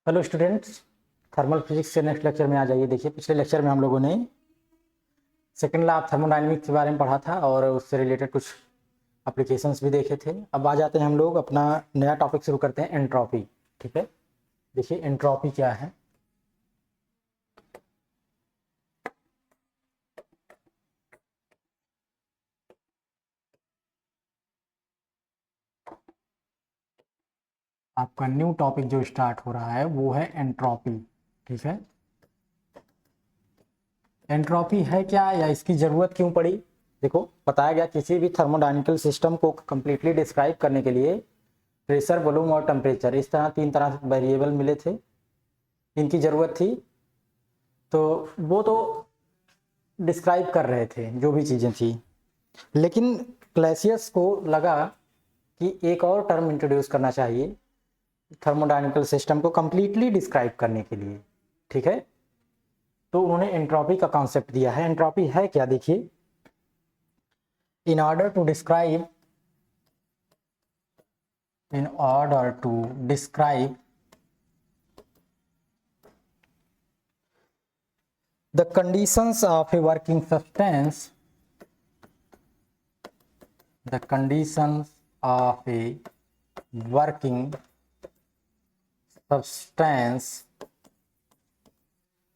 Hello students, thermal physics के next lecture में आ जाइए। देखिए, पिछले लेक्चर में हम लोगों ने सेकेंड लॉ ऑफ थर्मोडायनेमिक्स के बारे में पढ़ा था और उससे रिलेटेड कुछ एप्लीकेशंस भी देखे थे। अब आ जाते हैं हम लोग अपना नया टॉपिक शुरू करते हैं, एंट्रोपी। ठीक है, देखिए एंट्रोपी क्या है। आपका न्यू टॉपिक जो स्टार्ट हो रहा है वो है एंट्रोपी। ठीक है, एंट्रोपी है क्या या इसकी ज़रूरत क्यों पड़ी। देखो, बताया गया किसी भी थर्मोडायनेमिकल सिस्टम को कंप्लीटली डिस्क्राइब करने के लिए प्रेशर, वॉल्यूम और टेम्परेचर, इस तरह तीन तरह से वेरिएबल मिले थे, इनकी ज़रूरत थी। तो वो तो डिस्क्राइब कर रहे थे जो भी चीज़ें थी, लेकिन क्लैसियस को लगा कि एक और टर्म इंट्रोड्यूस करना चाहिए थर्मोडायनेमिकल सिस्टम को कंप्लीटली डिस्क्राइब करने के लिए। ठीक है, तो उन्होंने एंट्रोपी का कॉन्सेप्ट दिया है। एंट्रोपी है क्या, देखिए, in order to describe the conditions of a working substance, the conditions of a working substance,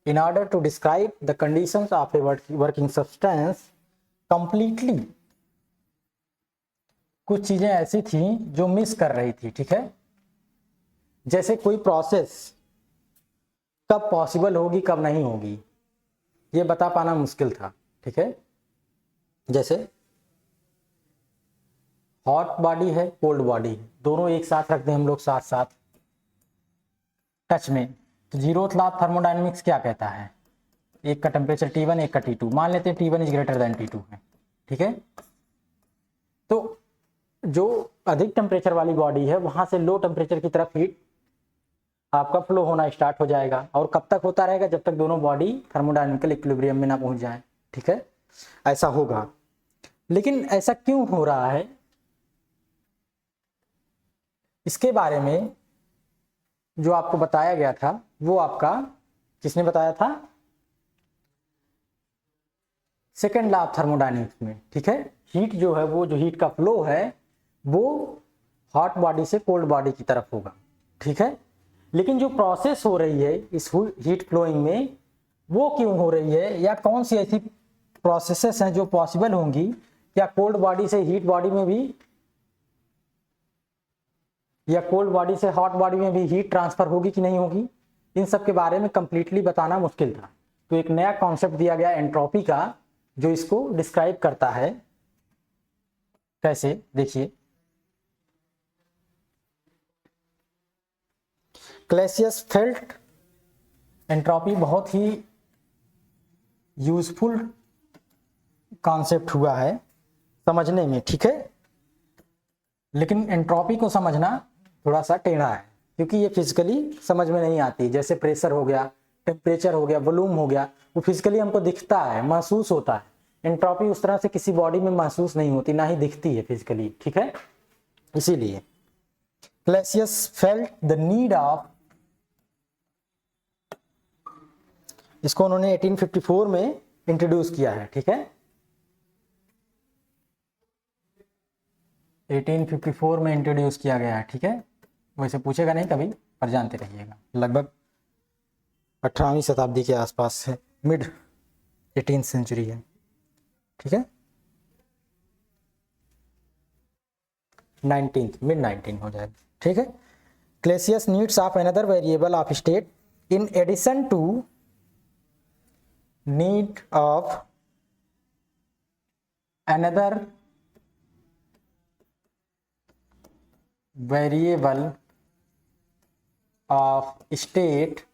in order to describe the conditions of a working substance completely, कुछ चीजें ऐसी थी जो मिस कर रही थी। ठीक है, जैसे कोई प्रोसेस कब पॉसिबल होगी कब नहीं होगी ये बता पाना मुश्किल था। ठीक है, जैसे हॉट बॉडी है, कोल्ड बॉडी है, दोनों एक साथ रख दें हम लोग साथ साथ टच में, तो जीरोथ लॉ ऑफ थर्मोडायनेमिक्स क्या कहता है, एक का टेम्परेचर T1 एक का T2, मान लेते हैं T1 is greater than T2 है। ठीक है, तो जो अधिक टेम्परेचर वाली बॉडी है वहां से लो टेम्परेचर की तरफ हीट आपका फ्लो होना स्टार्ट हो जाएगा, और कब तक होता रहेगा, जब तक दोनों बॉडी थर्मोडायनेमिकल इक्विलिब्रियम में ना पहुंच जाए। ठीक है, ऐसा होगा। लेकिन ऐसा क्यों हो रहा है, इसके बारे में जो आपको बताया गया था वो आपका किसने बताया था, सेकेंड लॉ ऑफ थर्मोडायनेमिक्स में। ठीक है, हीट जो है, वो जो हीट का फ्लो है वो हॉट बॉडी से कोल्ड बॉडी की तरफ होगा। ठीक है, लेकिन जो प्रोसेस हो रही है इस हीट फ्लोइंग में वो क्यों हो रही है, या कौन सी ऐसी प्रोसेसेस हैं जो पॉसिबल होंगी, या कोल्ड बॉडी से हीट बॉडी में भी, या कोल्ड बॉडी से हॉट बॉडी में भी हीट ट्रांसफर होगी कि नहीं होगी, इन सब के बारे में कंप्लीटली बताना मुश्किल था। तो एक नया कॉन्सेप्ट दिया गया एंट्रोपी का, जो इसको डिस्क्राइब करता है। कैसे, देखिए, क्लैसियस फेल्ट एंट्रोपी बहुत ही यूजफुल कॉन्सेप्ट हुआ है समझने में। ठीक है, लेकिन एंट्रोपी को समझना थोड़ा सा टेढ़ा है, क्योंकि ये फिजिकली समझ में नहीं आती। जैसे प्रेशर हो गया, टेम्परेचर हो गया, वॉल्यूम हो गया, वो फिजिकली हमको दिखता है, महसूस होता है। एंट्रोपी उस तरह से किसी बॉडी में महसूस नहीं होती, ना ही दिखती है फिजिकली। ठीक है, इसीलिए क्लैसियस फेल्ट द नीड ऑफ, इसको उन्होंने 1854 में इंट्रोड्यूस किया है। ठीक है, 1854 में इंट्रोड्यूस किया गया है। ठीक है, वैसे पूछेगा नहीं कभी, पर जानते रहिएगा, लगभग 18वीं शताब्दी के आसपास है, मिड 18th सेंचुरी है। ठीक है, 19th, मिड 19 हो जाएगा। ठीक है, Clausius needs of another variable of state in addition to need of another variable of state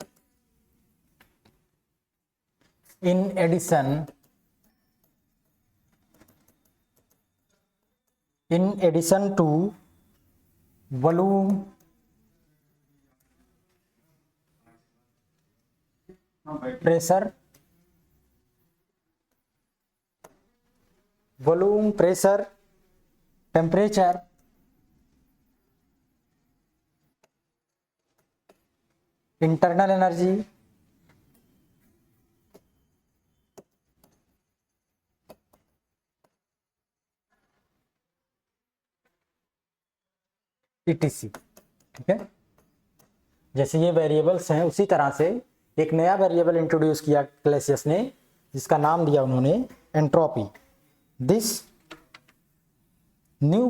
in addition to volume, pressure, temperature, internal energy, ETC। ठीक है, जैसे ये वेरिएबल्स हैं उसी तरह से एक नया वेरिएबल इंट्रोड्यूस किया क्लैसियस ने, जिसका नाम दिया उन्होंने entropy. This new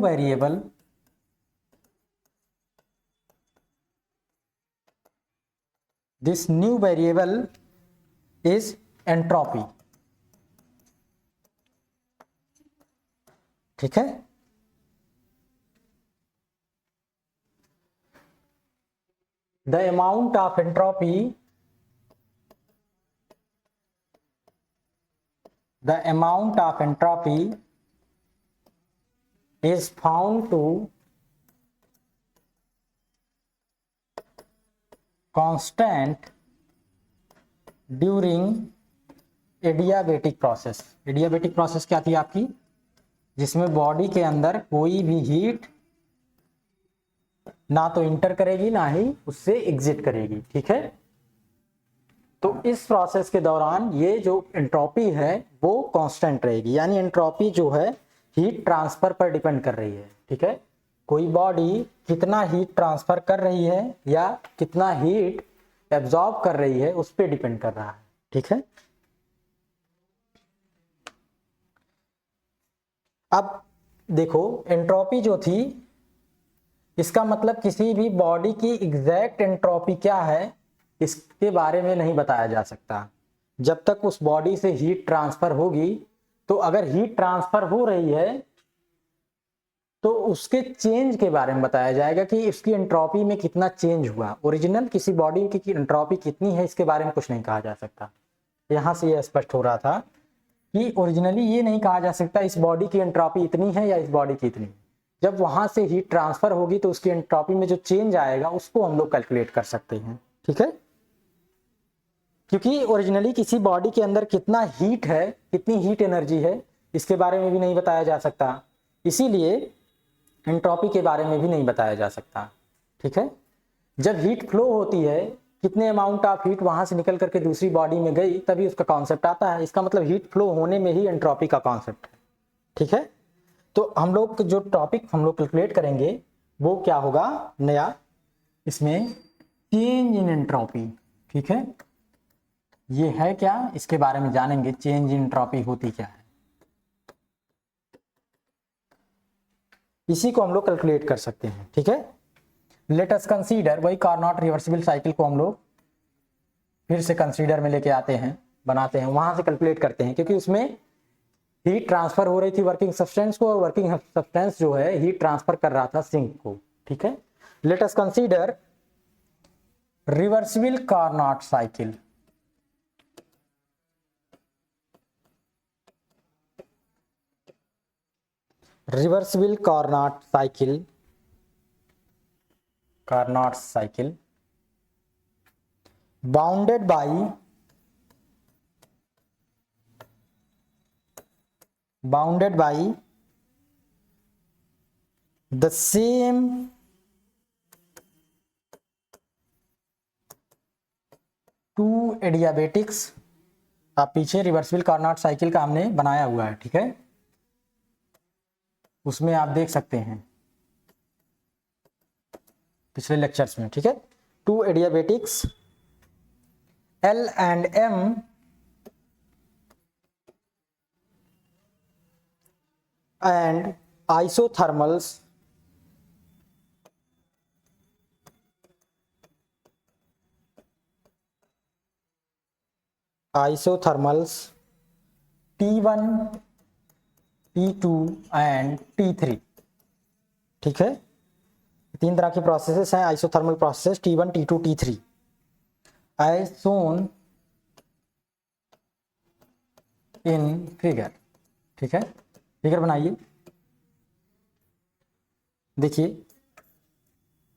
variable is entropy. ठीक है, the amount of entropy is found to constant during adiabatic process. Adiabatic process क्या थी आपकी, जिसमें बॉडी के अंदर कोई भी हीट ना तो इंटर करेगी ना ही उससे एग्जिट करेगी। ठीक है, तो इस प्रोसेस के दौरान ये जो एंट्रोपी है वो कांस्टेंट रहेगी, यानी एंट्रोपी जो है हीट ट्रांसफर पर डिपेंड कर रही है। ठीक है, कोई बॉडी कितना हीट ट्रांसफर कर रही है या कितना हीट एब्जॉर्ब कर रही है उस पर डिपेंड कर रहा है। ठीक है, अब देखो एंट्रोपी जो थी, इसका मतलब किसी भी बॉडी की एग्जैक्ट एंट्रोपी क्या है इसके बारे में नहीं बताया जा सकता जब तक उस बॉडी से हीट ट्रांसफर होगी। तो अगर हीट ट्रांसफर हो रही है तो उसके चेंज के बारे में बताया जाएगा कि इसकी एंट्रोपी में कितना चेंज हुआ। ओरिजिनल किसी बॉडी की एंट्रोपी कितनी है इसके बारे में कुछ नहीं कहा जा सकता। यहां से यह स्पष्ट हो रहा था कि ओरिजिनली ये नहीं कहा जा सकता इस बॉडी की एंट्रोपी इतनी है या इस बॉडी की इतनी। जब वहां से हीट ट्रांसफर होगी तो उसकी एंट्रोपी में जो चेंज आएगा उसको हम लोग कैलकुलेट कर सकते हैं। ठीक है, क्योंकि ओरिजिनली किसी बॉडी के अंदर कितना हीट है, कितनी हीट एनर्जी है, इसके बारे में भी नहीं बताया जा सकता, इसीलिए एंट्रोपी के बारे में भी नहीं बताया जा सकता। ठीक है, जब हीट फ्लो होती है, कितने अमाउंट ऑफ हीट वहां से निकल करके दूसरी बॉडी में गई, तभी उसका कॉन्सेप्ट आता है। इसका मतलब हीट फ्लो होने में ही एंट्रोपी का कॉन्सेप्ट है। ठीक है, तो हम लोग जो टॉपिक हम लोग कैलकुलेट करेंगे वो क्या होगा नया, इसमें चेंज इन एंट्रोपी। ठीक है, ये है क्या, इसके बारे में जानेंगे, चेंज इन एंट्रोपी होती क्या है, इसी को हम लोग कैलकुलेट कर सकते हैं। ठीक है, लेट अस कंसीडर, वही कार्नोट रिवर्सिबल साइकिल को हम लोग फिर से कंसीडर में लेके आते हैं, बनाते हैं, वहां से कैलकुलेट करते हैं, क्योंकि उसमें हीट ट्रांसफर हो रही थी वर्किंग सब्सटेंस को, और वर्किंग सब्सटेंस जो है हीट ट्रांसफर कर रहा था सिंक को। ठीक है, let us consider reversible Carnot cycle. Reversible Carnot cycle bounded by the same two adiabatics। आप पीछे रिवर्सिबल कार्नोट साइकिल का हमने बनाया हुआ है। ठीक है, उसमें आप देख सकते हैं पिछले लेक्चर्स में। ठीक है, two adiabatics L and M and isothermals T1 T2 and T3। ठीक है, तीन तरह की प्रोसेसेस हैं isothermal process, T1 T2 T3 as shown in figure. ठीक है, फिगर बनाइए, देखिए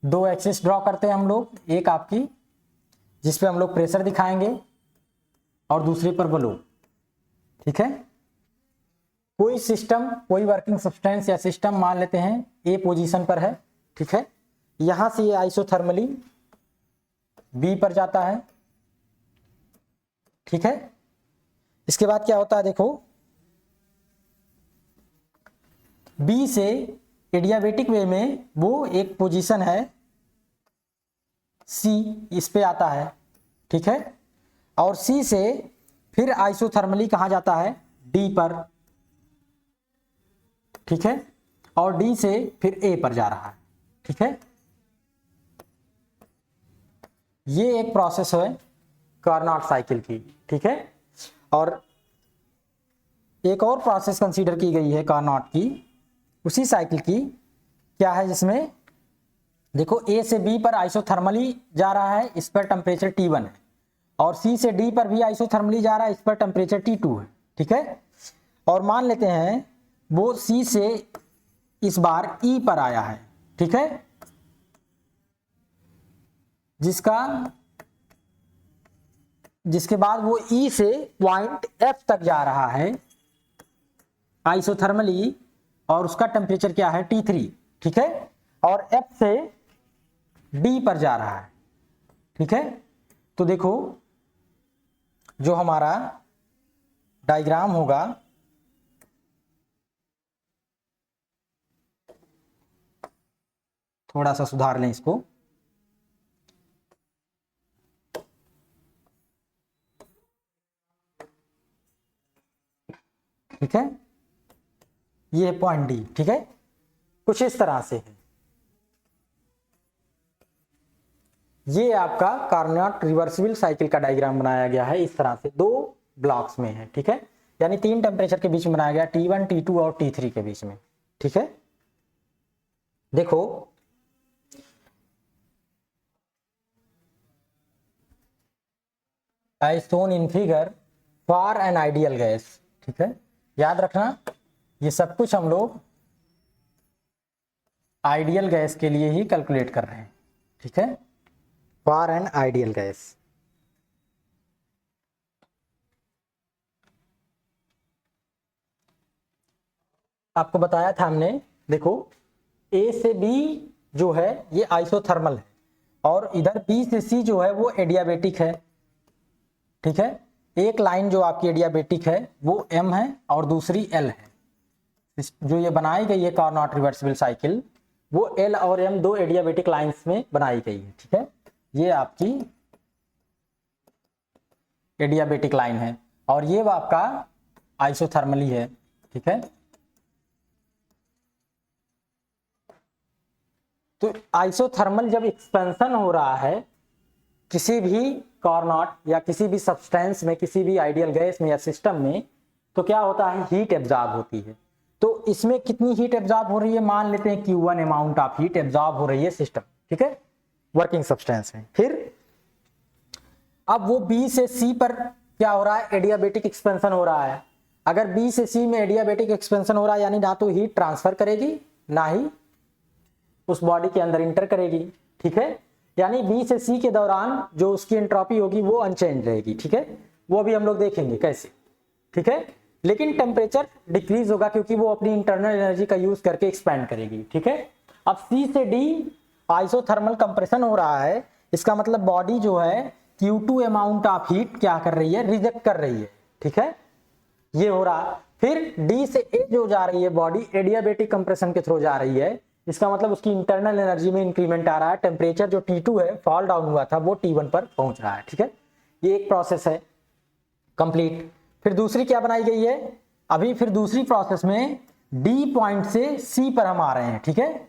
दो एक्सिस ड्रॉ करते हैं हम लोग, एक आपकी जिस पे हम लोग प्रेशर दिखाएंगे और दूसरे पर बलो। ठीक है, कोई सिस्टम, कोई वर्किंग सब्सटेंस या सिस्टम मान लेते हैं ए पोजीशन पर है। ठीक है, यहां से ये आइसोथर्मली बी पर जाता है, ठीक है। इसके बाद क्या होता है देखो, बी से एडियाबेटिक वे में वो एक पोजीशन है सी, इस पे आता है, ठीक है। और सी से फिर आइसोथर्मली कहाँ जाता है, डी पर, ठीक है। और डी से फिर ए पर जा रहा है, ठीक है। ये एक प्रोसेस है कार्नोट साइकिल की, ठीक है। और एक और प्रोसेस कंसीडर की गई है कार्नोट की, उसी साइकिल की, क्या है जिसमें देखो ए से बी पर आइसोथर्मली जा रहा है, इस पर टेम्परेचर T1 है, और सी से डी पर भी आइसोथर्मली जा रहा है, इस पर टेम्परेचर T2 है, ठीक है। और मान लेते हैं वो सी से इस बार ई पर आया है, ठीक है, जिसके बाद वो ई से पॉइंट एफ तक जा रहा है आइसोथर्मली, और उसका टेम्परेचर क्या है T3, ठीक है। और एफ से डी पर जा रहा है, ठीक है। तो देखो जो हमारा डायग्राम होगा, थोड़ा सा सुधार लें इसको, ठीक है। ये पॉइंट डी, ठीक है, कुछ इस तरह से है। ये आपका कार्नोट रिवर्सिबल साइकिल का डायग्राम बनाया गया है, इस तरह से दो ब्लॉक्स में है, ठीक है। यानी तीन टेम्परेचर के बीच में बनाया गया, T1, T2 और T3 के बीच में, ठीक है। देखो as shown in figure for an ideal gas, ठीक है। याद रखना ये सब कुछ हम लोग आइडियल गैस के लिए ही कैलकुलेट कर रहे हैं, ठीक है, फॉर एन आइडियल गैस। आपको बताया था हमने, देखो ए से बी जो है ये आइसोथर्मल है, और इधर बी से सी जो है वो एडियाबेटिक है, ठीक है। एक लाइन जो आपकी एडियाबेटिक है वो एम है और दूसरी एल है। जो ये बनाई गई है कार्नोट रिवर्सिबल साइकिल, वो एल और एम दो एडियाबेटिक लाइंस में बनाई गई है, ठीक है। ये आपकी एडियाबेटिक लाइन है और ये वो आपका आइसोथर्मली है, ठीक है। तो आइसोथर्मल जब एक्सपेंशन हो रहा है किसी भी कार्नोट या किसी भी सब्सटेंस में, किसी भी आइडियल गैस में या सिस्टम में, तो क्या होता है, हीट एब्जॉर्ब होती है। तो इसमें कितनी हीट एब्जॉर्ब हो रही है, मान लेते हैं Q1 amount of heat absorb हो रही है सिस्टम, ठीक है, वर्किंग सब्सटेंस में। फिर अब वो B से C पर क्या हो रहा है, एडियाबेटिक एक्सपेंशन हो रहा है। अगर B से C में एडियाबेटिक एक्सपेंशन हो रहा है, यानी ना तो हीट ट्रांसफर करेगी ना ही उस बॉडी के अंदर इंटर करेगी, ठीक है। यानी B से C के दौरान जो उसकी एंट्रोपी होगी वो अनचेंज रहेगी, ठीक है। वो भी हम लोग देखेंगे कैसे, ठीक है। लेकिन टेम्परेचर डिक्रीज होगा क्योंकि वो अपनी इंटरनल एनर्जी का यूज करके एक्सपैंड करेगी, ठीक है। अब C से D आइसोथर्मल कंप्रेशन हो रहा है, इसका मतलब बॉडी जो है Q2 अमाउंट ऑफ हीट क्या कर रही है, रिजेक्ट कर रही है, ठीक है, ये हो रहा। फिर D से A जो जा रही है बॉडी एडियाबेटिक कंप्रेशन के थ्रू जा रही है, इसका मतलब उसकी इंटरनल एनर्जी में इंक्रीमेंट आ रहा है, टेम्परेचर जो T2 है फॉल डाउन हुआ था वो T1 पर पहुंच रहा है, ठीक है। ये एक प्रोसेस है कंप्लीट। फिर दूसरी क्या बनाई गई है, अभी फिर दूसरी प्रोसेस में D पॉइंट से C पर हम आ रहे हैं, ठीक है,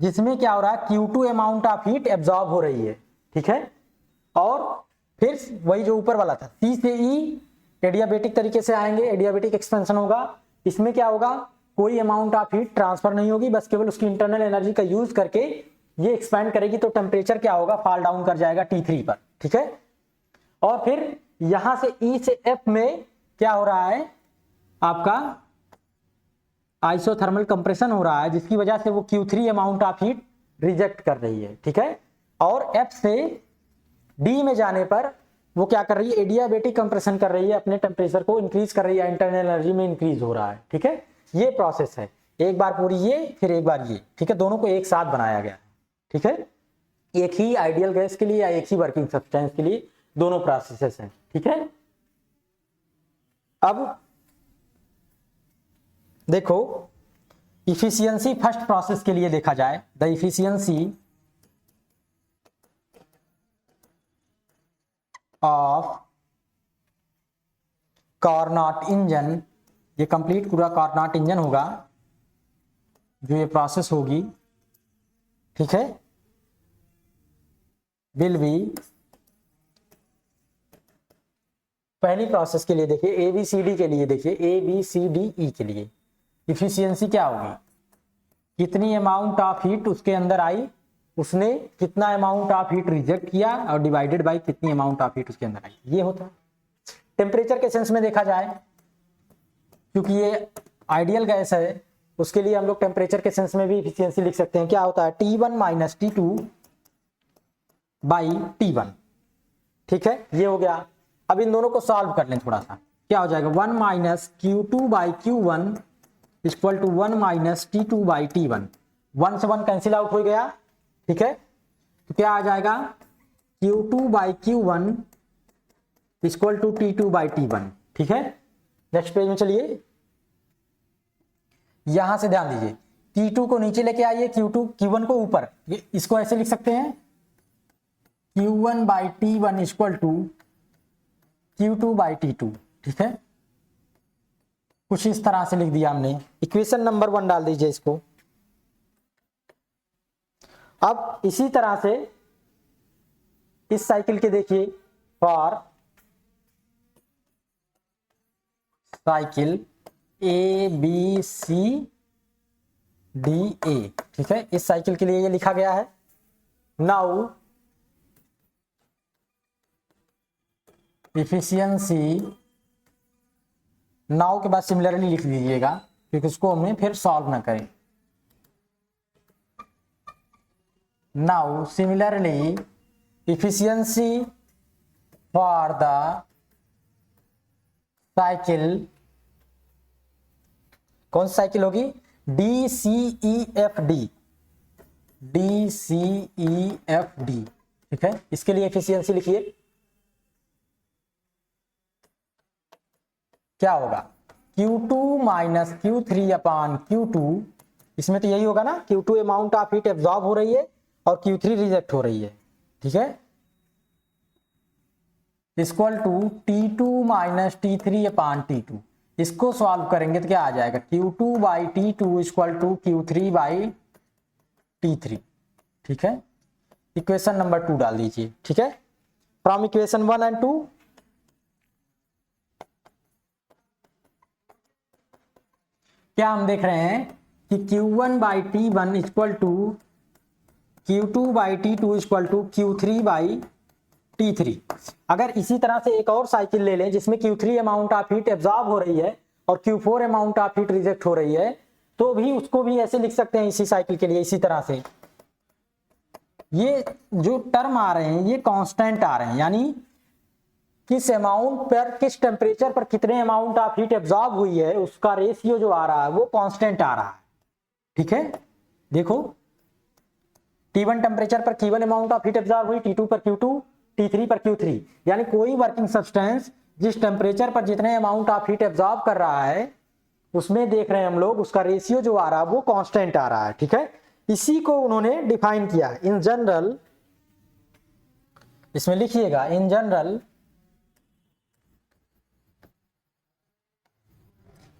जिसमें क्या हो रहा है, Q2 amount of heat absorb हो रही है, ठीक है। और फिर वही जो ऊपर वाला था C से E एडियाबेटिक तरीके से आएंगे, एडियाबेटिक एक्सपेंशन होगा। इसमें क्या होगा, कोई अमाउंट ऑफ हीट ट्रांसफर नहीं होगी, बस केवल उसकी इंटरनल एनर्जी का यूज करके ये एक्सपैंड करेगी, तो टेम्परेचर क्या होगा, फॉल डाउन कर जाएगा T3 पर, ठीक है। और फिर यहां से E से F में क्या हो रहा है, आपका आइसोथर्मल कंप्रेशन हो रहा है, जिसकी वजह से वो Q3 amount of heat reject कर रही है, ठीक है। और F से D में जाने पर वो क्या कर रही है, एडियाबेटिक कंप्रेशन कर रही है, अपने टेम्परेचर को इंक्रीज कर रही है, इंटरनल एनर्जी में इंक्रीज हो रहा है, ठीक है। ये प्रोसेस है, एक बार पूरी ये फिर एक बार ये, ठीक है, दोनों को एक साथ बनाया गया, ठीक है। एक ही आइडियल गैस के लिए या एक ही वर्किंग सब्सटेंस के लिए, दोनों प्रोसेसेस हैं, ठीक है। अब देखो इफिशियंसी फर्स्ट प्रोसेस के लिए देखा जाए, the efficiency of Carnot engine, ये कंप्लीट पूरा कार्नोट इंजन होगा जो ये प्रोसेस होगी, ठीक है, विल बी, पहली प्रोसेस के लिए देखिए ABCD के लिए, देखिए ABCDE के लिए इफिशियंसी क्या होगी, कितनी अमाउंट ऑफ हीट उसके अंदर आई, उसने कितना अमाउंट ऑफ हीट रिजेक्ट किया और डिवाइडेड बाय कितनी अमाउंट ऑफ हीट उसके अंदर आई, ये होता है। टेम्परेचर के सेंस में देखा जाए, क्योंकि ये आइडियल गैस है, उसके लिए हम लोग टेम्परेचर के सेंस में भी इफिशियंसी लिख सकते हैं। क्या होता है, T1 minus T2 by T1, ठीक है, ये हो गया। अब इन दोनों को सॉल्व कर लें थोड़ा सा, क्या हो जाएगा, 1 minus Q2 by Q1 equal to 1 minus T2 by T1, 1 से 1 कैंसिल आउट हो गया, ठीक है, तो क्या आ जाएगा, Q2 by Q1 equal to T2 by T1, ठीक है। नेक्स्ट पेज में चलिए, यहां से ध्यान दीजिए, T2 को नीचे लेके आइए, Q1 को ऊपर, इसको ऐसे लिख सकते हैं, Q1 by T1 equal to Q2 by T2, ठीक है, कुछ इस तरह से लिख दिया हमने। इक्वेशन नंबर 1 डाल दीजिए इसको। अब इसी तरह से इस साइकिल के देखिए, फॉर साइकिल ABCDA, ठीक है, इस साइकिल के लिए ये लिखा गया है। नाउ इफिशियंसी, नाउ के बाद सिमिलरली लिख दीजिएगा क्योंकि उसको हमें फिर सॉल्व ना करें। Now similarly efficiency for the cycle, कौन सी साइकिल होगी, DCEFD, DCEFD, ठीक है, इसके लिए एफिशिएंसी लिखिए, क्या होगा, Q2 माइनस Q3 अपान Q2, इसमें तो यही होगा ना, Q2 amount of heat absorb हो रही है और Q3 रिजेक्ट हो रही है, ठीक है, equal to T2 minus T3 upon T2, इसको सॉल्व करेंगे तो क्या आ जाएगा, Q2 by T2 equal to Q3 by T3, ठीक है। इक्वेशन नंबर 2 डाल दीजिए, ठीक है, फ्रॉम इक्वेशन 1 एंड 2 क्या हम देख रहे हैं कि Q1 by T1 equal to Q2 by T2 equal to Q3 by T3। अगर इसी तरह से एक और साइकिल ले लें जिसमें Q3 amount of heat absorb हो रही है और Q4 amount of heat reject हो रही है, तो भी उसको भी ऐसे लिख सकते हैं इसी साइकिल के लिए, इसी तरह से। ये जो टर्म आ रहे हैं ये कांस्टेंट आ रहे हैं, यानी किस अमाउंट पर, किस टेम्परेचर पर कितने अमाउंट ऑफ हीट एब्जॉर्ब हुई है उसका रेशियो जो आ रहा है वो कांस्टेंट आ रहा है, ठीक है। देखो T1 टेम्परेचर पर Q1 amount of heat absorb हुई, T2 पर Q2, T3 पर Q3, यानी कोई वर्किंग सब्सटेंस जिस टेम्परेचर पर जितने अमाउंट ऑफ हीट एब्जॉर्ब कर रहा है उसमें देख रहे हैं हम लोग उसका रेशियो जो आ रहा है वो कांस्टेंट आ रहा है, ठीक है। इसी को उन्होंने डिफाइन किया इन जनरल, इसमें लिखिएगा in general,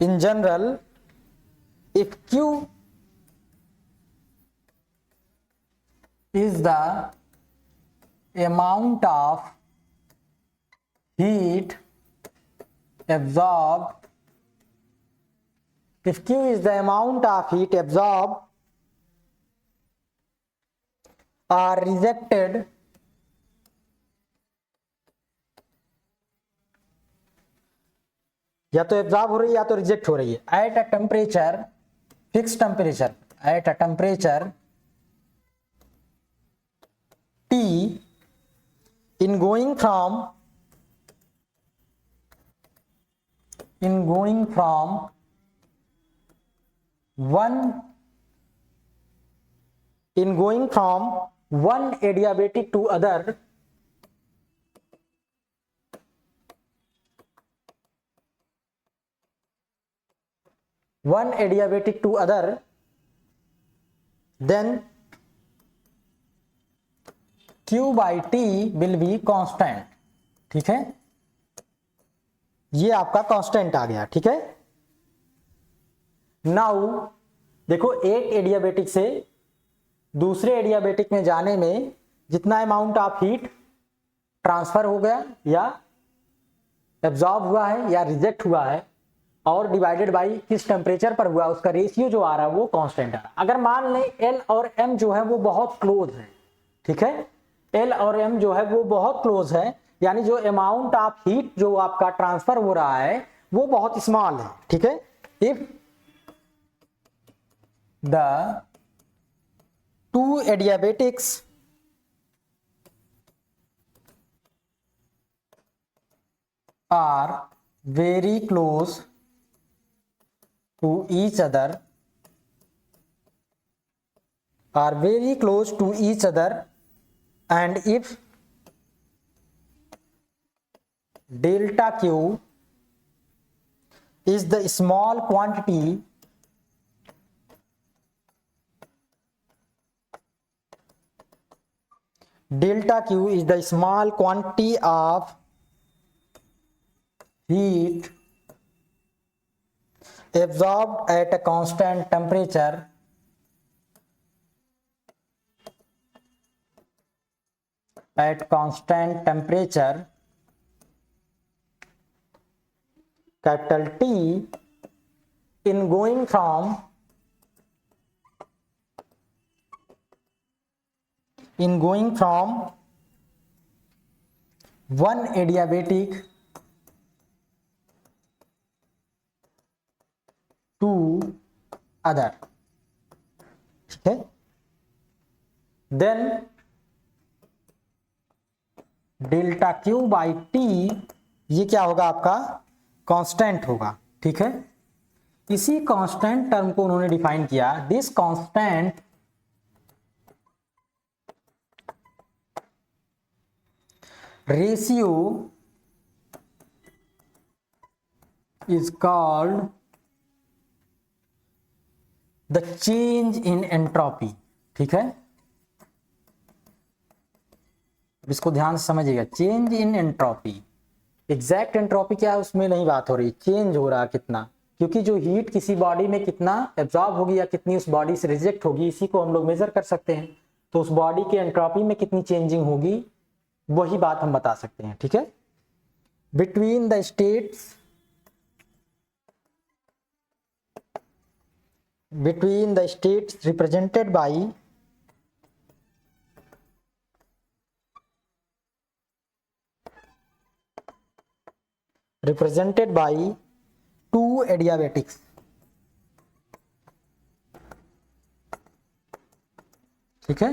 in general if Q is the amount of heat absorbed, if Q is the amount of heat absorbed or rejected या तो एब्जॉर्ब हो रही है या तो रिजेक्ट हो रही है at a temperature, fix temperature, at a temperature T in going from 1 one adiabatic to other, one adiabatic to other, then Q by T will be constant। ठीक है, ये आपका कांस्टेंट आ गया। ठीक है, नाउ देखो एक एडियाबेटिक से दूसरे एडियाबेटिक में जाने में जितना अमाउंट ऑफ हीट ट्रांसफर हो गया या एब्जॉर्ब हुआ है या रिजेक्ट हुआ है और डिवाइडेड बाय किस टेम्परेचर पर हुआ, उसका रेशियो जो आ रहा है वो कांस्टेंट आ रहा है। अगर मान लें एल और एम जो है वो बहुत क्लोज है, ठीक है, एल और एम जो है वो बहुत क्लोज है, यानी जो अमाउंट ऑफ हीट जो आपका ट्रांसफर हो रहा है वो बहुत स्मॉल है। ठीक है, if the two adiabatics are very close to each other, are very close to each other, and if delta Q is the small quantity of heat absorbed at a constant temperature, capital T, in going from one adiabatic to other। ठीक है, then delta q by t ये क्या होगा आपका constant होगा। ठीक है, इसी कांस्टेंट टर्म को उन्होंने डिफाइन किया, this constant ratio is called the change in entropy. ठीक है, इसको ध्यान से समझिएगा, change in entropy, exact entropy क्या है उसमें नहीं बात हो रही, चेंज हो रहा कितना, क्योंकि जो हीट किसी बॉडी में कितना एब्जॉर्ब होगी या कितनी उस बॉडी से रिजेक्ट होगी इसी को हम लोग मेजर कर सकते हैं, तो उस बॉडी के एंट्रोपी में कितनी चेंजिंग होगी वही बात हम बता सकते हैं। ठीक है, between the states represented by two adiabatics। ठीक है,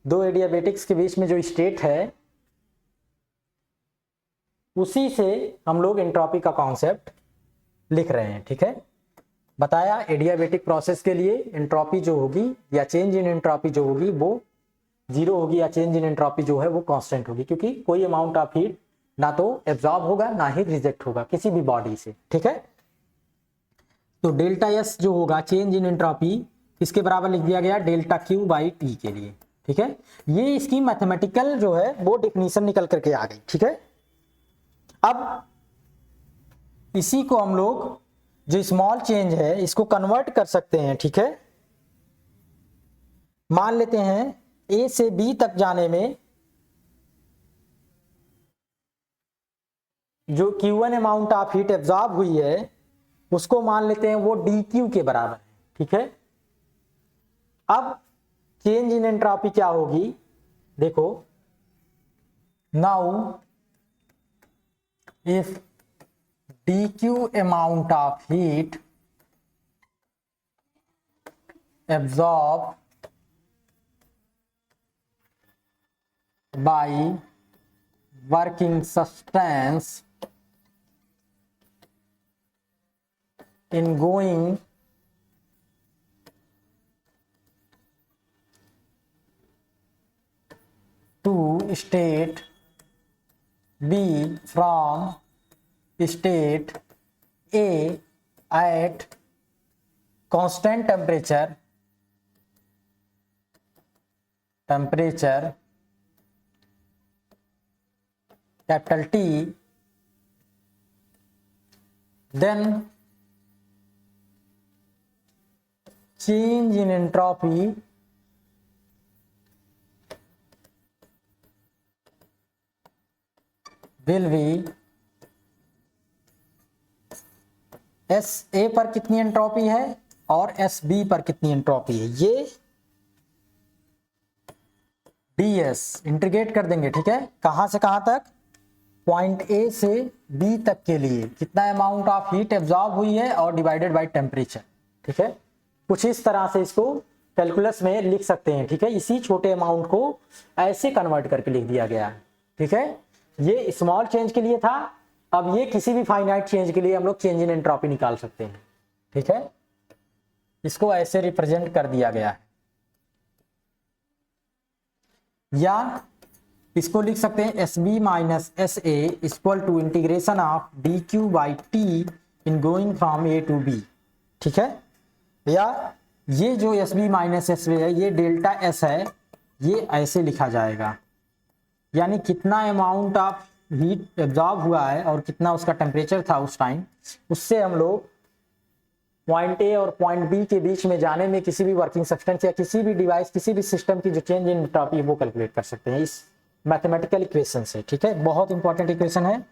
दो एडियाबेटिक्स के बीच में जो स्टेट है उसी से हम लोग एंट्रोपी का कॉन्सेप्ट लिख रहे हैं। ठीक है, बताया एडियाबेटिक प्रोसेस के लिए एंट्रोपी जो होगी या चेंज इन एंट्रोपी जो होगी वो जीरो होगी या चेंज इन एंट्रोपी जो है वो कांस्टेंट होगी, क्योंकि कोई अमाउंट ऑफ हीट ना तो एब्जॉर्ब होगा ना ही रिजेक्ट होगा किसी भी बॉडी से। ठीक है, तो डेल्टा एस जो होगा चेंज इन एंट्रोपी किसके बराबर लिख दिया गया, डेल्टा क्यू बाई टी के लिए। ठीक है, ये इसकी मैथमेटिकल जो है वो डेफिनेशन निकल करके आ गई। ठीक है, अब इसी को हम लोग जो स्मॉल चेंज है इसको कन्वर्ट कर सकते हैं। ठीक है, मान लेते हैं ए से बी तक जाने में जो Q1 amount of heat absorb हुई है उसको मान लेते हैं वो dQ के बराबर है। ठीक है, अब चेंज इन एंट्रोपी क्या होगी, देखो, now if dQ amount of heat absorbed by working substance in going state B from state A at constant temperature capital T, then change in entropy will be S A पर कितनी entropy है और S B पर कितनी entropy है, ये D S integrate कर देंगे। ठीक है, कहां से कहां तक, पॉइंट ए से बी तक के लिए कितना अमाउंट ऑफ हीट एब्जॉर्ब हुई है और डिवाइडेड बाय टेम्परेचर। ठीक है, कुछ इस तरह से इसको कैलकुलस में लिख सकते हैं। ठीक है, इसी छोटे अमाउंट को ऐसे कन्वर्ट करके लिख दिया गया है। ठीक है, ये स्मॉल चेंज के लिए था, अब ये किसी भी फाइनाइट चेंज के लिए हम लोग चेंज इन एंट्रोपी निकाल सकते हैं। ठीक है, इसको ऐसे रिप्रेजेंट कर दिया गया है, या इसको लिख सकते हैं s b minus s a equal to integration of d q by t in going from a to b. ठीक है, या ये जो s b minus s a है ये डेल्टा एस है, ये ऐसे लिखा जाएगा, यानी कितना अमाउंट ऑफ हीट एब्जॉर्ब हुआ है और कितना उसका टेम्परेचर था उस टाइम, उससे हम लोग पॉइंट ए और पॉइंट बी के बीच में जाने में किसी भी वर्किंग सब्सटेंस या किसी भी डिवाइस, किसी भी सिस्टम की जो चेंज इन एंट्रोपी है वो कैलकुलेट कर सकते हैं इस मैथमेटिकल इक्वेशन से। ठीक है, बहुत इंपॉर्टेंट इक्वेशन है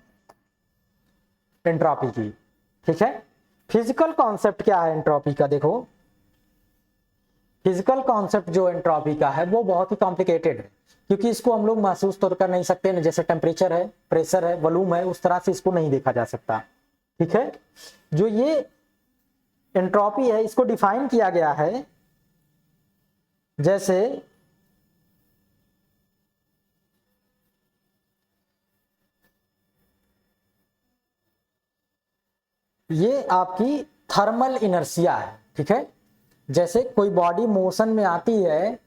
एंट्रोपी की। ठीक है, फिजिकल कॉन्सेप्ट क्या है एंट्रोपी का, देखो फिजिकल कॉन्सेप्ट जो एंट्रोपी का है वो बहुत ही कॉम्प्लिकेटेड है, क्योंकि इसको हम लोग महसूस तो कर नहीं सकते, जैसे टेम्परेचर है, प्रेशर है, वॉल्यूम है, उस तरह से इसको नहीं देखा जा सकता। ठीक है, जो ये एंट्रोपी है इसको डिफाइन किया गया है, जैसे ये आपकी थर्मल इनर्शिया है। ठीक है, जैसे कोई बॉडी मोशन में आती है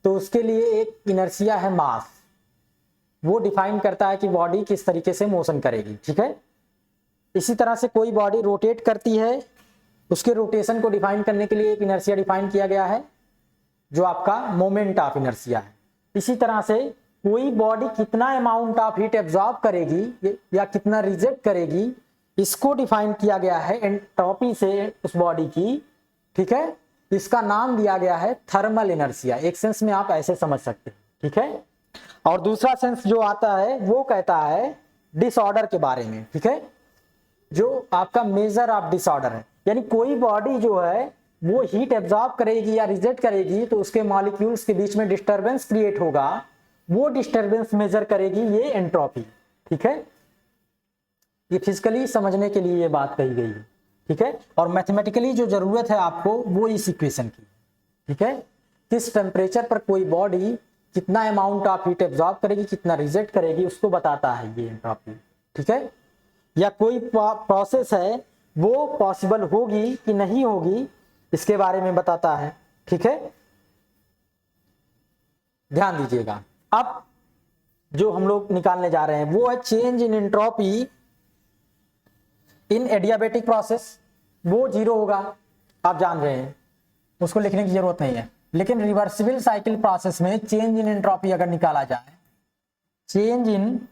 तो उसके लिए एक इनर्शिया है मास, वो डिफाइन करता है कि बॉडी किस तरीके से मोशन करेगी। ठीक है, इसी तरह से कोई बॉडी रोटेट करती है, उसके रोटेशन को डिफाइन करने के लिए एक इनर्शिया डिफाइन किया गया है जो आपका मोमेंट ऑफ इनर्शिया है। इसी तरह से कोई बॉडी कितना अमाउंट ऑफ हीट एब्जॉर्ब करेगी या कितना रिजेक्ट करेगी, इसको डिफाइन किया गया है एंट्रोपी से उस बॉडी की। ठीक है, इसका नाम दिया गया है थर्मल इनर्शिया। एक सेंस में आप ऐसे समझ सकते हैं। ठीक है, और दूसरा सेंस जो आता है वो कहता है डिसऑर्डर के बारे में। ठीक है, जो आपका मेजर ऑफ डिसऑर्डर है, यानी कोई बॉडी जो है वो हीट एब्जॉर्ब करेगी या रिजेक्ट करेगी तो उसके मॉलिक्यूल्स के बीच में डिस्टर्बेंस क्रिएट होगा, वो डिस्टर्बेंस मेजर करेगी ये एंट्रोपी। ठीक है, ये फिजिकली समझने के लिए ये बात कही गई है। ठीक है, और मैथमेटिकली जो जरूरत है आपको वो इस इक्वेशन की। ठीक है, किस टेम्परेचर पर कोई बॉडी कितना अमाउंट ऑफ हीट एब्जॉर्ब करेगी, कितना रिजेक्ट करेगी, उसको बताता है ये एंट्रोपी। ठीक है, या कोई प्रोसेस है वो पॉसिबल होगी कि नहीं होगी, इसके बारे में बताता है। ठीक है, ध्यान दीजिएगा। अब जो हम लोग निकालने जा रहे हैं वो है change in entropy in adiabatic process. वो जीरो होगा, आप जान रहे हैं, उसको लिखने की जरूरत नहीं है। लेकिन रिवर्सिबल साइकिल प्रोसेस में चेंज इन एंट्रोपी अगर निकाला जाए, change in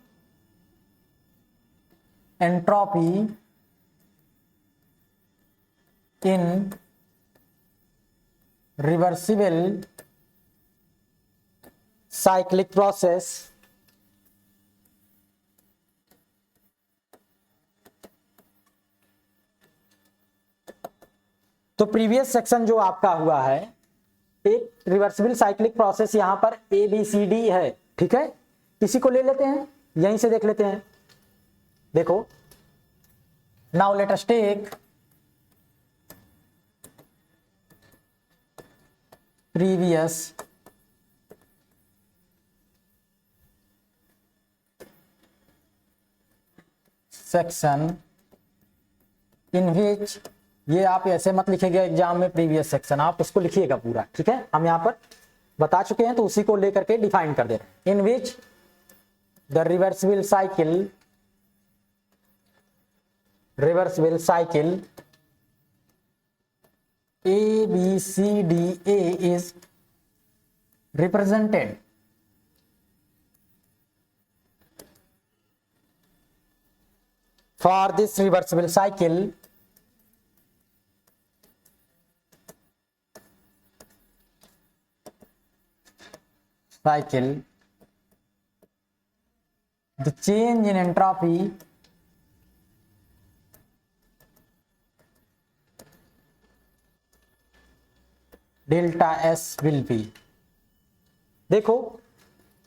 entropy in reversible cyclic process तो प्रीवियस सेक्शन जो आपका हुआ है, एक रिवर्सिबल साइक्लिक प्रोसेस यहां पर ए बी सी डी है। ठीक है, किसी को ले लेते हैं, यहीं से देख लेते हैं। देखो, now let us take previous section in which, ये आप ऐसे मत लिखिएगा एग्जाम में प्रीवियस सेक्शन, आप उसको लिखिएगा पूरा। ठीक है, हम यहाँ पर बता चुके हैं तो उसी को लेकर के डिफाइन कर दे रहे हैं। इन विच the reversible cycle A B C D A is represented for this reversible cycle the change in entropy delta S will be। देखो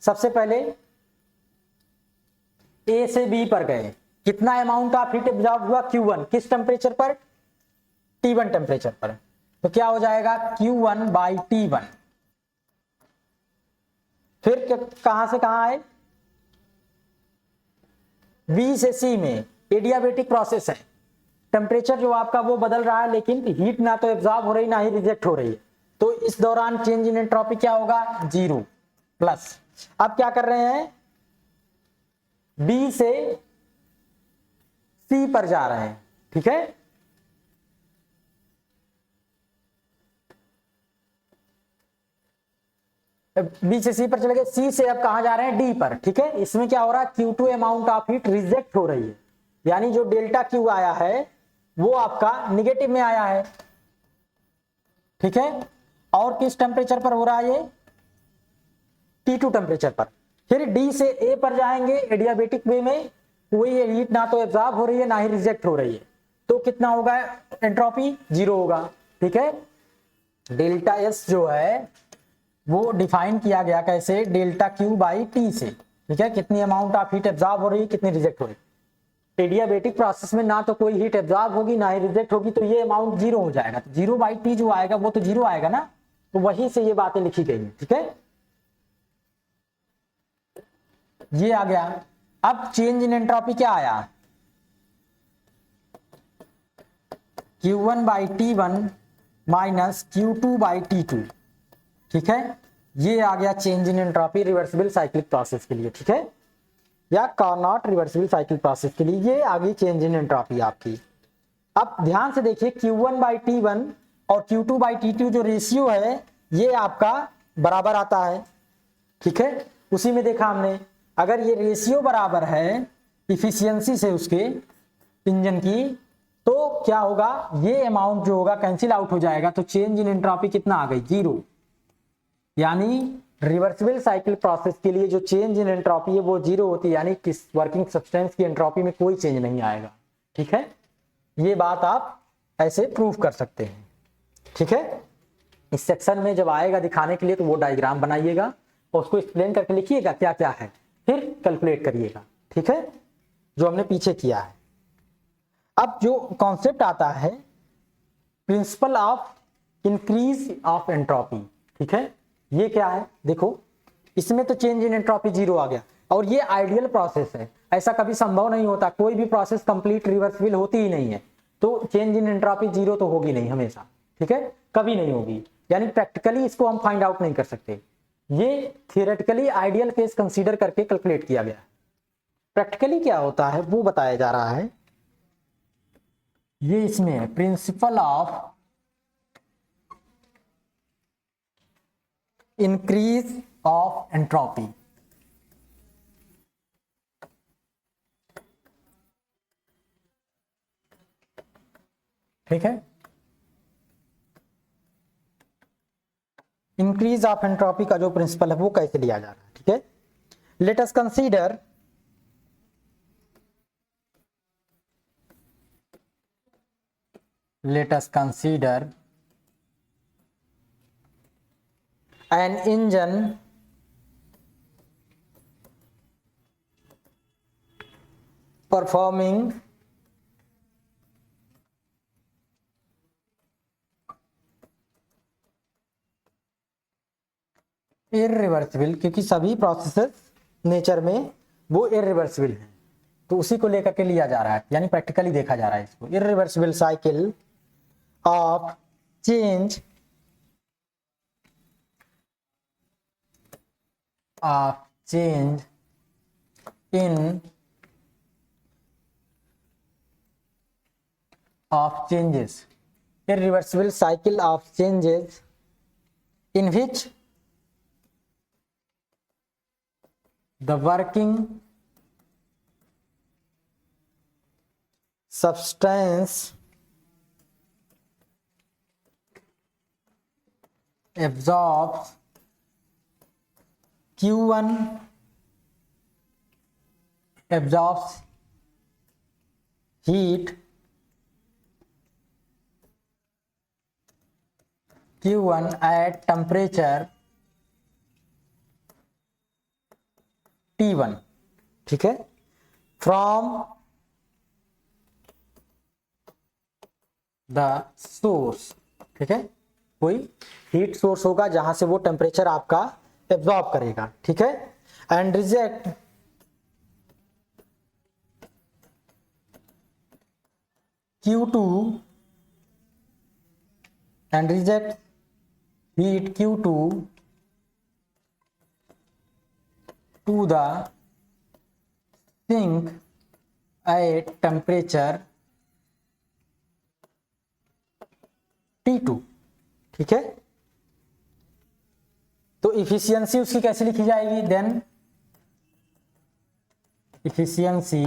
सबसे पहले A से B पर गए, कितना अमाउंट ऑफ हीट एब्जॉर्ब हुआ Q1, किस टेम्परेचर पर, T1 टेम्परेचर पर, तो क्या हो जाएगा Q1 बाई T1। फिर कहां से कहां आए, B से C में एडियाबेटिक प्रोसेस है, टेम्परेचर जो आपका वो बदल रहा है लेकिन हीट ना तो एब्जॉर्ब हो रही ना ही रिजेक्ट हो रही है, तो इस दौरान चेंज इन एंट्रोपी क्या होगा 0 प्लस। अब क्या कर रहे हैं, B से C पर जा रहे हैं, ठीक है, B से C पर चले गए, C से अब कहां जा रहे हैं D पर, ठीक है। इसमें क्या हो रहा है Q2 amount of heat reject हो रही है, यानी जो डेल्टा Q आया है वो आपका निगेटिव में आया है, ठीक है। और किस टेम्परेचर पर हो रहा है ये, T2 टेम्परेचर पर। फिर D से A पर जाएंगे एडियाबेटिक वे में, कोई हीट ना तो एब्जॉर्ब हो रही है ना ही रिजेक्ट हो रही है, तो कितना होगा एंट्रोपी 0 होगा, ठीक है। डेल्टा S जो है वो डिफाइन किया गया कैसे, डेल्टा Q बाई T से, ठीक है, कितनी अमाउंट ऑफ हीट एब्जॉर्ब हो रही है कितनी रिजेक्ट हो रही है। एडियाबेटिक प्रोसेस में ना तो कोई हीट एब्जॉर्ब होगी ना ही रिजेक्ट होगी, तो ये अमाउंट 0 हो जाएगा, तो 0 बाई T जो आएगा वो तो 0 आएगा ना, तो वहीं से ये बातें लिखी गई है, ठीक है, ये आ गया। अब चेंज इन एंट्रोपी क्या आया, Q1 by T1 minus Q2 by T2, ठीक है, ये आ गया change in entropy reversible cyclic process के लिए, ठीक है, या कार्नोट रिवर्सिबल साइकिल प्रोसेस के लिए ये आ गई चेंज इन एंट्रोपी आपकी। अब ध्यान से देखिए Q1 बाई T1 और Q2 बाई T2 जो रेशियो है ये आपका बराबर आता है, ठीक है, उसी में देखा हमने, अगर ये रेशियो बराबर है इफिशियंसी से उसके इंजन की, तो क्या होगा, ये अमाउंट जो होगा कैंसिल आउट हो जाएगा, तो चेंज इन एंट्रोपी कितना आ गई 0, यानी रिवर्सिबल साइकिल प्रोसेस के लिए जो चेंज इन एंट्रोपी है वो 0 होती है, यानी किस वर्किंग सब्सटेंस की एंट्रोपी में कोई चेंज नहीं आएगा, ठीक है, ये बात आप ऐसे प्रूव कर सकते हैं, ठीक है। इस सेक्शन में जब आएगा दिखाने के लिए तो वो डायग्राम बनाइएगा और उसको एक्सप्लेन करके लिखिएगा क्या क्या है, फिर कैलकुलेट करिएगा, ठीक है, जो हमने पीछे किया है। अब जो कॉन्सेप्ट आता है principle of increase of entropy, ठीक है, ये क्या है, देखो इसमें तो चेंज इन एंट्रोपी 0 आ गया, और ये आइडियल प्रोसेस है, ऐसा कभी संभव नहीं होता, कोई भी प्रोसेस कंप्लीट रिवर्सिबल होती ही नहीं है, तो चेंज इन एंट्रोपी 0 तो होगी नहीं हमेशा, ठीक है, कभी नहीं होगी, यानी प्रैक्टिकली इसको हम फाइंड आउट नहीं कर सकते, ये थियोरेटिकली आइडियल केस कंसीडर करके कैलकुलेट किया गया। प्रैक्टिकली क्या होता है वो बताया जा रहा है, ये इसमें principle of increase of entropy, ठीक है, इंक्रीज ऑफ एंट्रोपी का जो प्रिंसिपल है वो कैसे लिया जा रहा है, ठीक है। Let us consider an engine performing irreversible, क्योंकि सभी प्रोसेसेस नेचर में वो इररिवर्सिबल हैं, तो उसी को लेकर के लिया जा रहा है, यानी प्रैक्टिकली देखा जा रहा है इसको, irreversible cycle of change in of changes, irreversible cycle of changes in which the working substance absorbs Q1 absorbs heat Q1 at temperature T1, ठीक है, from the source, ठीक है, कोई हीट सोर्स होगा जहां से वो टेम्परेचर आपका एब्जॉर्ब करेगा, ठीक है, and reject Q2 and reject heat Q2 to the sink at temperature T2, ठीक है। तो इफिशियंसी उसकी कैसे लिखी जाएगी, then efficiency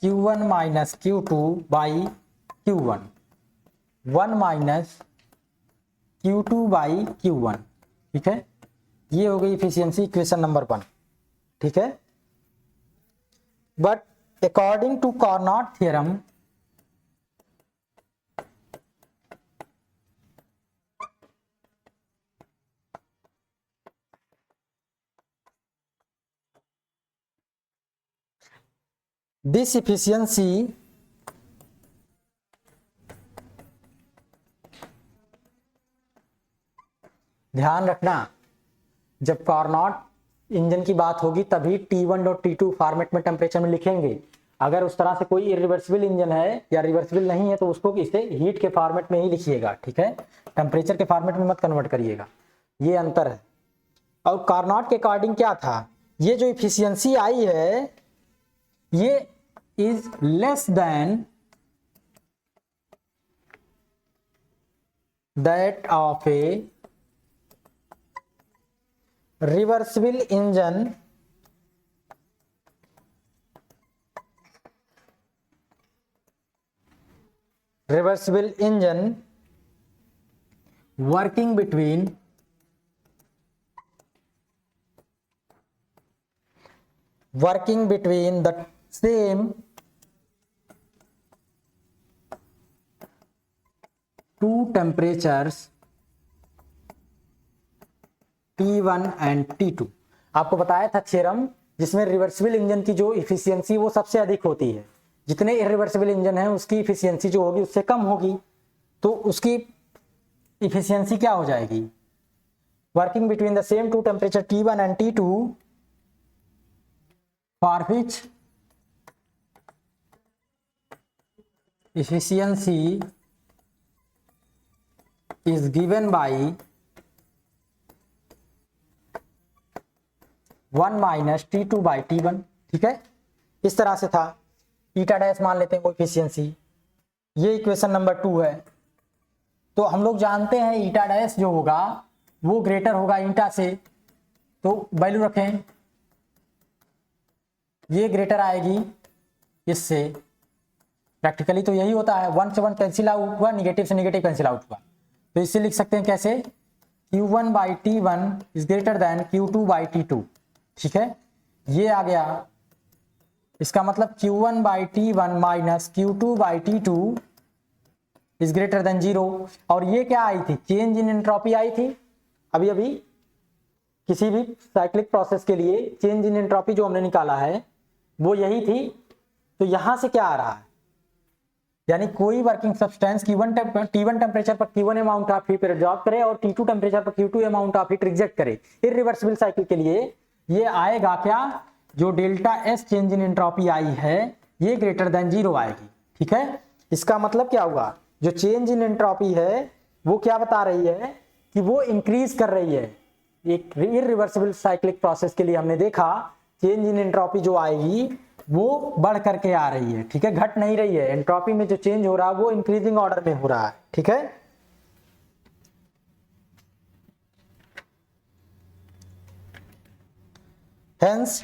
Q1 minus Q2 by Q1, 1 minus Q2 by Q1, ठीक है, ये हो गई इफिशियंसी इक्वेशन नंबर 1, ठीक है। But according to Carnot theorem this efficiency ध्यान रखना, जब कार्नोट इंजन की बात होगी तभी T1 और T2 फॉर्मेट में टेम्परेचर में लिखेंगे। अगर उस तरह से कोई इरिवर्सिबल इंजन है या रिवर्सिबल नहीं है तो उसको इसे हीट के फॉर्मेट में ही लिखिएगा, ठीक है, टेम्परेचर के फॉर्मेट में मत कन्वर्ट करिएगा, ये अंतर है। और कार्नोट के अकॉर्डिंग क्या था, ये जो इफिशियंसी आई है ये is less than that of A reversible engine working between the same two temperatures T1 and T2। आपको बताया था थ्योरम जिसमें रिवर्सिबल इंजन की जो इफिशियंसी वो सबसे अधिक होती है, जितने इरिवर्सिबल इंजन है उसकी इफिशियंसी जो होगी उससे कम होगी, तो उसकी इफिशियंसी क्या हो जाएगी, working between the same two temperature T1 and T2 for which efficiency is given by 1 minus T2 by T1, ठीक है, इस तरह से था। ईटा डैश मान लेते हैं वो इफिशियंसी, ये इक्वेशन नंबर 2 है। तो हम लोग जानते हैं ईटा डैश जो होगा वो ग्रेटर होगा ईटा से, तो वैल्यू रखें, ये ग्रेटर आएगी इससे, प्रैक्टिकली तो यही होता है, 1 से 1 कैंसिल आउट हुआ, निगेटिव से निगेटिव कैंसिल आउट हुआ, तो इससे लिख सकते हैं कैसे, Q1 by T1 is greater than Q2 by T2, ठीक है, ये आ गया। इसका मतलब Q1 by T1 minus Q2 by T2 is greater than 0। और ये क्या आई थी, चेंज इन एंट्रोपी आई थी, अभी अभी किसी भी साइक्लिक प्रोसेस के लिए चेंज इन एंट्रोपी जो हमने निकाला है वो यही थी। तो यहां से क्या आ रहा है, यानी कोई वर्किंग सब्सटेंस T1 टेम्परेचर पर Q1 amount of heat absorb करे और T2 टेम्परेचर पर Q2 amount of heat reject करे, इरिवर्सिबल साइकिल के लिए ये आएगा क्या, जो delta S change in entropy आई है ये ग्रेटर देन 0 आएगी, ठीक है। इसका मतलब क्या हुआ, जो चेंज इन एंट्रोपी है वो क्या बता रही है कि वो इंक्रीज कर रही है, एक इरिवर्सिबल साइक्लिक प्रोसेस के लिए हमने देखा चेंज इन एंट्रोपी जो आएगी वो बढ़ करके आ रही है, ठीक है, घट नहीं रही है। एंट्रोपी में जो चेंज हो रहा है वो इंक्रीजिंग ऑर्डर में हो रहा है, ठीक है। Hence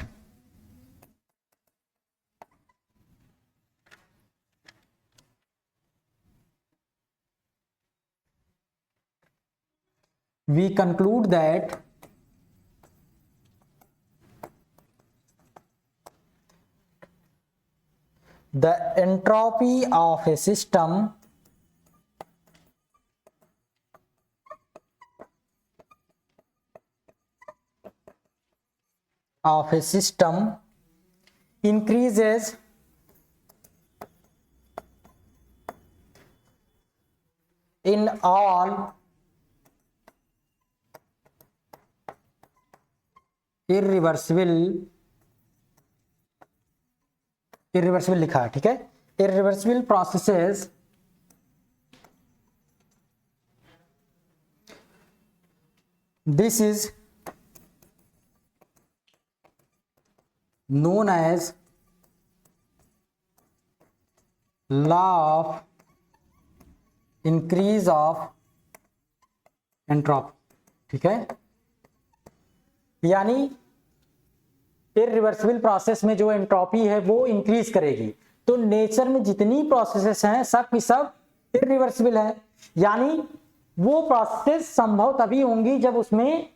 we conclude that the entropy of a system increases in all irreversible लिखा है, ठीक है, irreversible processes this is known as law of increase of entropy, ठीक है। यानी इरिवर्सिबल प्रोसेस में जो एंट्रोपी है वो इंक्रीज करेगी। तो नेचर में जितनी प्रोसेसेस हैं सब की सब इरिवर्सिबल है, यानी वो प्रोसेस संभव तभी होंगी जब उसमें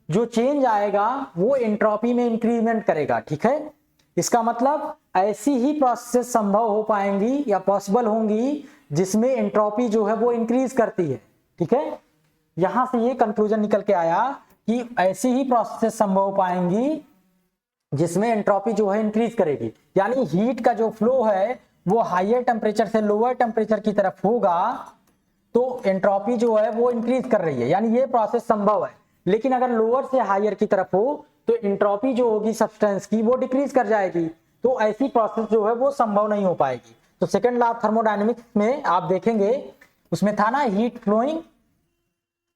जो चेंज आएगा वो एंट्रोपी में इंक्रीमेंट करेगा, ठीक है। इसका मतलब ऐसी ही प्रोसेस संभव हो पाएंगी या पॉसिबल होंगी जिसमें एंट्रोपी जो है वो इंक्रीज करती है, ठीक है। यहां से ये कंक्लूजन निकल के आया कि ऐसी ही प्रोसेस संभव हो पाएंगी जिसमें एंट्रोपी जो है इंक्रीज करेगी। यानी हीट का जो फ्लो है वो हायर टेम्परेचर से लोअर टेम्परेचर की तरफ होगा तो एंट्रोपी जो है वो इंक्रीज कर रही है, यानी ये प्रोसेस संभव है। लेकिन अगर लोअर से हायर की तरफ हो तो एंट्रोपी जो होगी सब्सटेंस की वो डिक्रीज कर जाएगी, तो ऐसी प्रोसेस जो है वो संभव नहीं हो पाएगी। तो सेकंड लॉ ऑफ थर्मोडायनेमिक्स में आप देखेंगे उसमें था ना हीट फ्लोइंग,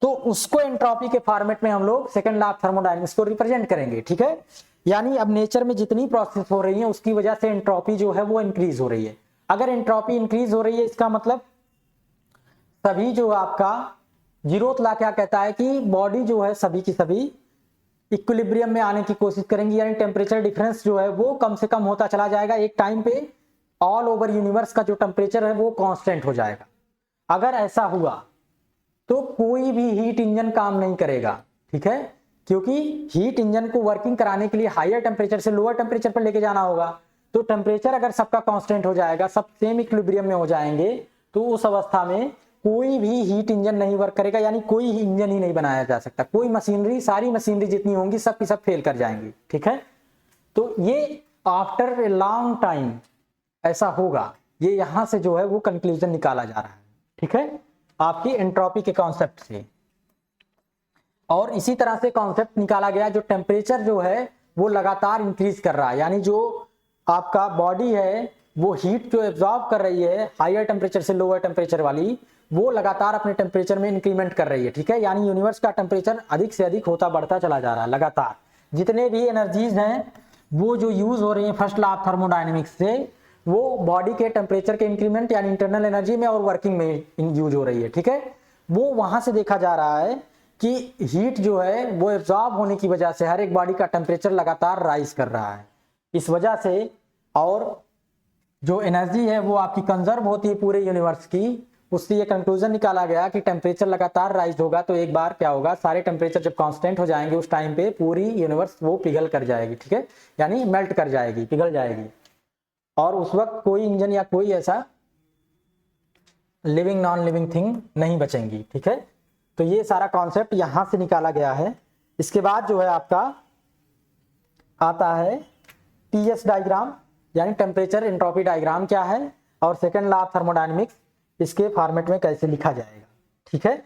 तो उसको एंट्रोपी के फॉर्मेट में हम लोग सेकंड लॉ ऑफ थर्मोडायनेमिक्स को रिप्रेजेंट करेंगे, ठीक है। यानी अब नेचर में जितनी प्रोसेस हो रही है उसकी वजह से एंट्रोपी जो है वो इंक्रीज हो रही है। अगर एंट्रोपी इंक्रीज हो रही है इसका मतलब सभी जो आपका जीरोथ लॉ क्या कहता है कि बॉडी जो है सभी की सभी इक्विलिब्रियम में आने की कोशिश करेंगी, यानी टेम्परेचर डिफरेंस जो है वो कम से कम होता चला जाएगा। एक टाइम पे ऑल ओवर यूनिवर्स का जो टेम्परेचर है वो कांस्टेंट हो जाएगा। अगर ऐसा हुआ तो कोई भी हीट इंजन काम नहीं करेगा, ठीक है, क्योंकि हीट इंजन को वर्किंग कराने के लिए हायर टेम्परेचर से लोअर टेम्परेचर पर लेके जाना होगा। तो टेम्परेचर अगर सबका कांस्टेंट हो जाएगा, सब सेम इक्विलिब्रियम में हो जाएंगे, तो उस अवस्था में कोई भी हीट इंजन नहीं वर्क करेगा, यानी कोई इंजन ही नहीं बनाया जा सकता। कोई मशीनरी, सारी मशीनरी जितनी होंगी सब की सब फेल कर जाएंगी, ठीक है। तो ये आफ्टर ए लॉन्ग टाइम ऐसा होगा, ये यहां से जो है वो कंक्लूजन निकाला जा रहा है, ठीक है, आपकी एंट्रोपी के कॉन्सेप्ट से। और इसी तरह से कॉन्सेप्ट निकाला गया जो टेम्परेचर जो है वो लगातार इंक्रीज कर रहा है, यानी जो आपका बॉडी है वो हीट जो एब्जॉर्ब कर रही है हायर टेम्परेचर से लोअर टेम्परेचर वाली, वो लगातार अपने टेम्परेचर में इंक्रीमेंट कर रही है, ठीक है। यानी यूनिवर्स का टेम्परेचर अधिक से अधिक होता बढ़ता चला जा रहा है लगातार। जितने भी एनर्जीज हैं वो जो यूज हो रही है फर्स्ट लॉ ऑफ थर्मोडायनेमिक्स से, वो बॉडी के टेम्परेचर के इंक्रीमेंट यानी इंटरनल एनर्जी में और वर्किंग में यूज हो रही है, ठीक है। वो वहां से देखा जा रहा है कि हीट जो है वो एब्जॉर्ब होने की वजह से हर एक बॉडी का टेम्परेचर लगातार राइज कर रहा है इस वजह से, और जो एनर्जी है वो आपकी कंजर्व होती है पूरे यूनिवर्स की। उससे ये कंक्लूजन निकाला गया कि टेम्परेचर लगातार राइज होगा तो एक बार क्या होगा, सारे टेम्परेचर जब कांस्टेंट हो जाएंगे उस टाइम पे पूरी यूनिवर्स वो पिघल कर जाएगी, ठीक है, यानी मेल्ट कर जाएगी, पिघल जाएगी, और उस वक्त कोई इंजन या कोई ऐसा लिविंग नॉन लिविंग थिंग नहीं बचेंगी, ठीक है। तो ये सारा कॉन्सेप्ट यहां से निकाला गया है। इसके बाद जो है आपका आता है टीएस डायग्राम, यानी टेम्परेचर एंट्रोपी डायग्राम क्या है और सेकंड लॉ ऑफ थर्मोडायनेमिक्स इसके फॉर्मेट में कैसे लिखा जाएगा, ठीक है।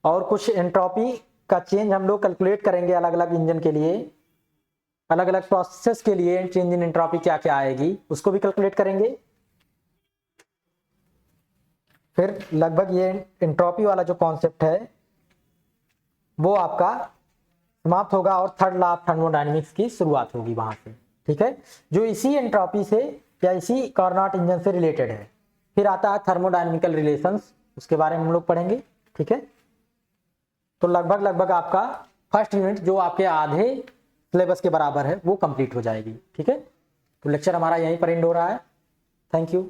और कुछ एंट्रोपी का चेंज हम लोग कैलकुलेट करेंगे अलग अलग इंजन के लिए, अलग अलग प्रोसेस के लिए चेंज इन एंट्रोपी क्या क्या आएगी उसको भी कैलकुलेट करेंगे। फिर लगभग ये एंट्रोपी वाला जो कॉन्सेप्ट है वो आपका समाप्त होगा और थर्ड लॉ ऑफ थर्मोडायनेमिक्स की शुरुआत होगी वहां से। ठीक है, जो इसी एंट्रोपी से या इसी कार्नोट इंजन से रिलेटेड है। फिर आता है थर्मोडायनेमिकल रिलेशंस, उसके बारे में हम लोग पढ़ेंगे। ठीक है, तो लगभग आपका फर्स्ट यूनिट जो आपके आधे सिलेबस के बराबर है वो कंप्लीट हो जाएगी। ठीक है, तो लेक्चर हमारा यहीं पर एंड हो रहा है। Thank you.